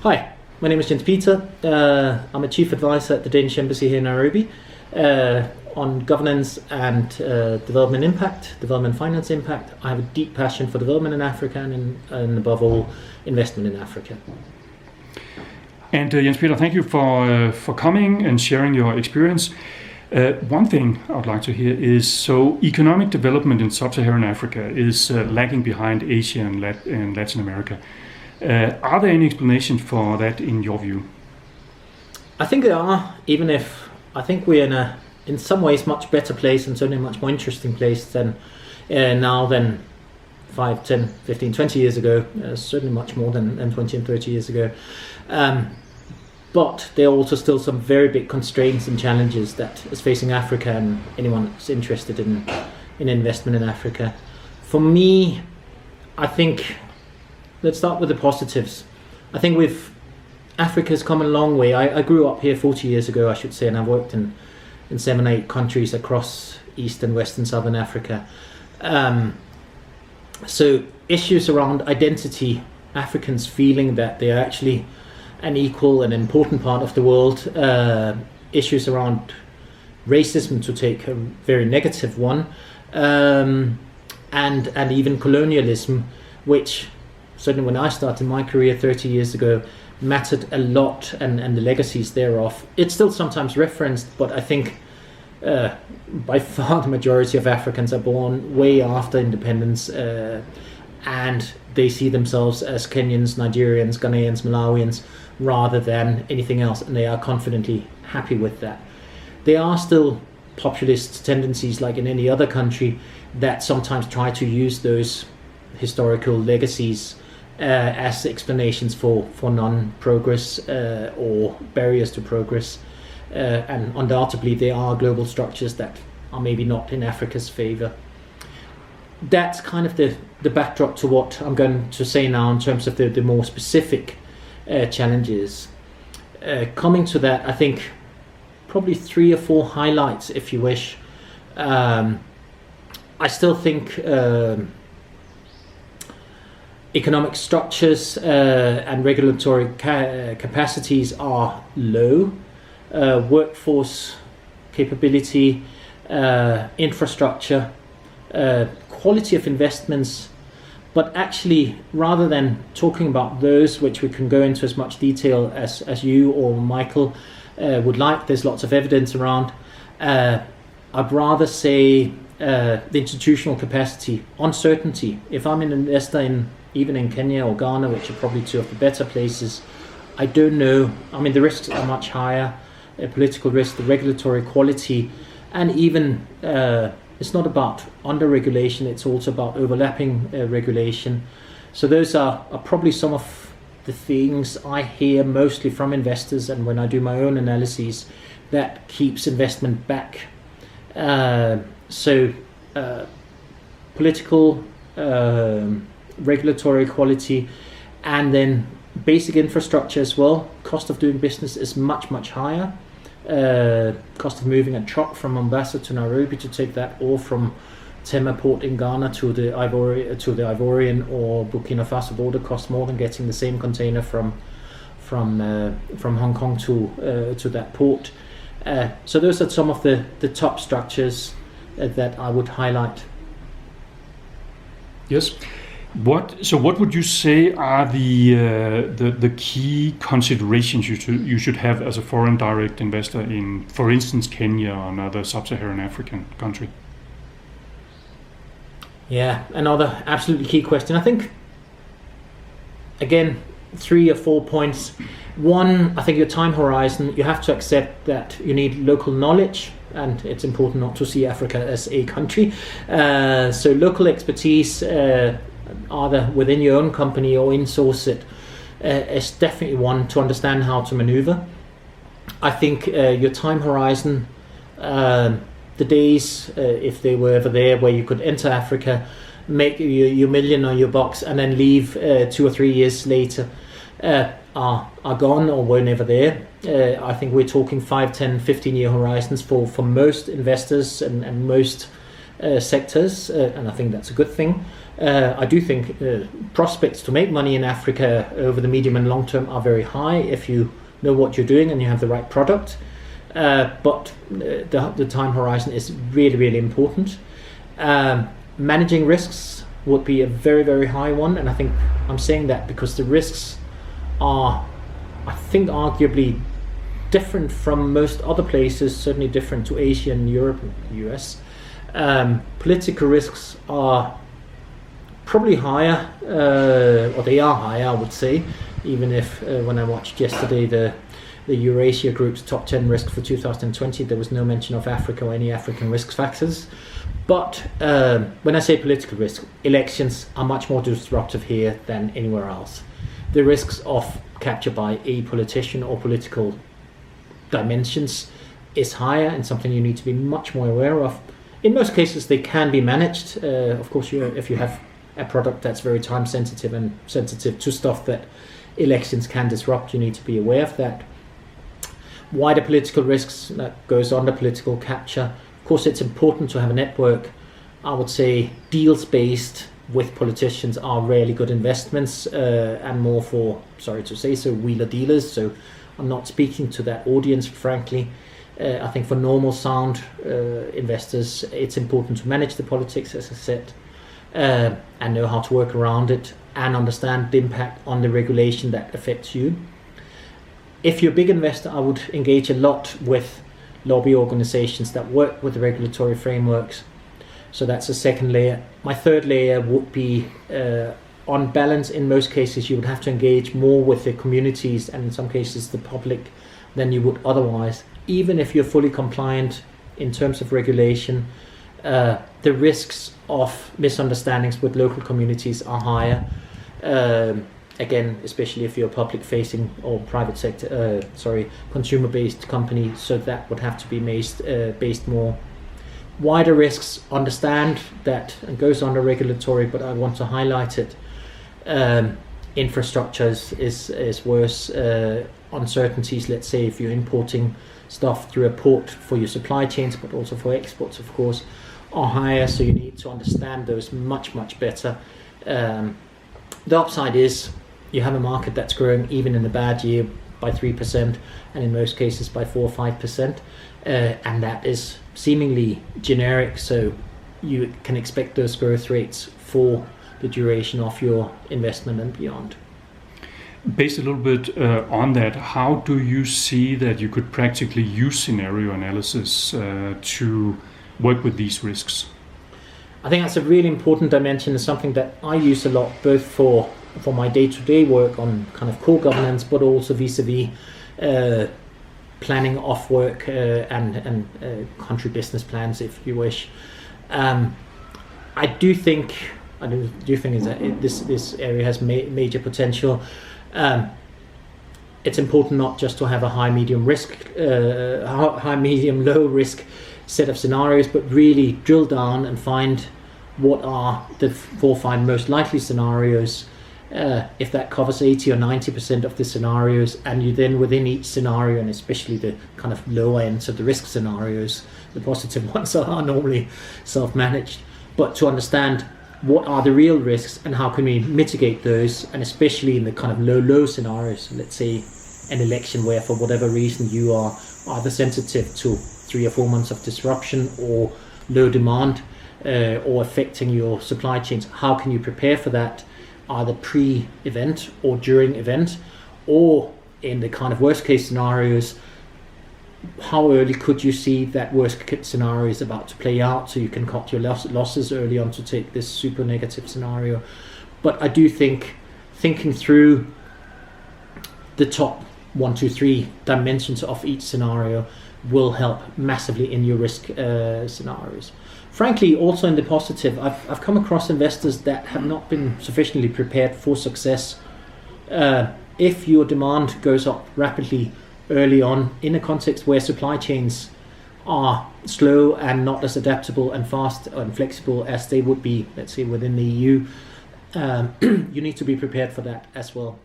Hi, my name is Jens Peter. I'm a chief advisor at the Danish Embassy here in Nairobi on governance and development finance impact. I have a deep passion for development in Africa and above all, investment in Africa. And Jens Peter, thank you for coming and sharing your experience. One thing I would like to hear is, so economic development in sub-Saharan Africa is lagging behind Asia and Latin America. Are there any explanations for that in your view? I think there are, even if I think we're in some ways much better place and certainly a much more interesting place than now than 5, 10, 15, 20 years ago, certainly much more than 20 and 30 years ago. But there are also still some very big constraints and challenges that is facing Africa and anyone that's interested in investment in Africa. For me, I think, let's start with the positives. I think Africa's come a long way. I grew up here 40 years ago, I should say, and I've worked in 7 or 8 countries across East and West and Southern Africa. So issues around identity, Africans feeling that they're actually an equal and important part of the world, issues around racism, to take a very negative one, and even colonialism, which certainly when I started my career 30 years ago mattered a lot, and the legacies thereof. It's still sometimes referenced, but I think by far the majority of Africans are born way after independence, and they see themselves as Kenyans, Nigerians, Ghanaians, Malawians, rather than anything else, and they are confidently happy with that. There are still populist tendencies, like in any other country, that sometimes try to use those historical legacies as explanations for non-progress or barriers to progress, and undoubtedly there are global structures that are maybe not in Africa's favor. That's kind of the backdrop to what I'm going to say now in terms of the more specific challenges. Coming to that, I think probably 3 or 4 highlights, if you wish. I still think economic structures and regulatory capacities are low. Workforce capability, infrastructure, quality of investments. But actually, rather than talking about those, which we can go into as much detail as you or Michael would like, there's lots of evidence around, I'd rather say the institutional capacity, uncertainty. If I'm an investor even in Kenya or Ghana, which are probably 2 of the better places, I don't know. I mean, the risks are much higher, political risk, the regulatory quality, and even it's not about under-regulation, it's also about overlapping regulation. So those are probably some of the things I hear mostly from investors, and when I do my own analyses, that keeps investment back. Political, regulatory quality, and then basic infrastructure as well. Cost of doing business is much, much higher. Cost of moving a truck from Mombasa to Nairobi, to take that, or from Tema port in Ghana to the Ivorian or Burkina Faso border, costs more than getting the same container from Hong Kong to that port. So those are some of the top structures that I would highlight. Yes. What would you say are the key considerations you should have as a foreign direct investor in, for instance, Kenya or another sub-Saharan African country? Yeah, another absolutely key question. I think, again, 3 or 4 points. One, I think your time horizon, you have to accept that you need local knowledge, and it's important not to see Africa as a country. So local expertise, either within your own company or in-source it, is definitely one to understand how to maneuver. I think your time horizon, the days, if they were ever there, where you could enter Africa, make your million or your bucks, and then leave 2 or 3 years later, are gone or were never there. I think we're talking 5, 10, 15-year horizons for most investors and most sectors, and I think that's a good thing. I do think prospects to make money in Africa over the medium and long term are very high if you know what you're doing and you have the right product. But the time horizon is really, really important. Managing risks would be a very, very high one, and I think I'm saying that because the risks are, I think, arguably different from most other places, certainly different to Asia and Europe and the US. Political risks are probably higher, or they are higher, I would say, even if when I watched yesterday the Eurasia Group's top 10 risk for 2020, there was no mention of Africa or any African risk factors. But when I say political risk, elections are much more disruptive here than anywhere else. The risks of capture by a politician or political dimensions is higher and something you need to be much more aware of. In most cases, they can be managed. Of course, if you have a product that's very time sensitive and sensitive to stuff that elections can disrupt, you need to be aware of that. Wider political risks that goes under political capture. Of course, it's important to have a network. I would say deals based with politicians are really good investments and more for, sorry to say so, wheeler dealers. So I'm not speaking to that audience, frankly. I think for normal sound investors, it's important to manage the politics, as I said, and know how to work around it and understand the impact on the regulation that affects you. If you're a big investor, I would engage a lot with lobby organizations that work with the regulatory frameworks. So that's a second layer. My third layer would be, on balance, in most cases, you would have to engage more with the communities and in some cases the public than you would otherwise. Even if you're fully compliant in terms of regulation, the risks of misunderstandings with local communities are higher. Again, especially if you're a public-facing or private sector, consumer-based company, so that would have to be based more. Wider risks, understand that, and goes under regulatory, but I want to highlight it. Infrastructure is worse. Uncertainties, let's say, if you're importing stuff through a port for your supply chains, but also for exports, of course, are higher, so you need to understand those much, much better. The upside is you have a market that's growing even in a bad year by 3% and in most cases by 4 or 5%, and that is seemingly generic, so you can expect those growth rates for the duration of your investment and beyond. Based a little bit on that, how do you see that you could practically use scenario analysis to work with these risks? I think that's a really important dimension and something that I use a lot, both for my day-to-day work on kind of core governance, but also vis-a-vis planning off work and country business plans, if you wish. I do think is that this area has major potential. It's important not just to have a high, medium, low risk set of scenarios, but really drill down and find what are the 4 or 5 most likely scenarios. If that covers 80 or 90% of the scenarios, and you then within each scenario, and especially the kind of lower ends of the risk scenarios, the positive ones are normally self-managed, but to understand what are the real risks and how can we mitigate those, and especially in the kind of low scenarios, let's say an election where for whatever reason you are either sensitive to 3 or 4 months of disruption or low demand or affecting your supply chains, how can you prepare for that either pre-event or during event, or in the kind of worst case scenarios, how early could you see that worst case scenario is about to play out so you can cut your losses early on to take this super negative scenario. But I do think thinking through the top 1, 2, 3 dimensions of each scenario will help massively in your risk scenarios. Frankly, also in the positive, I've come across investors that have not been sufficiently prepared for success. If your demand goes up rapidly early on in a context where supply chains are slow and not as adaptable and fast and flexible as they would be, let's say, within the EU, you need to be prepared for that as well.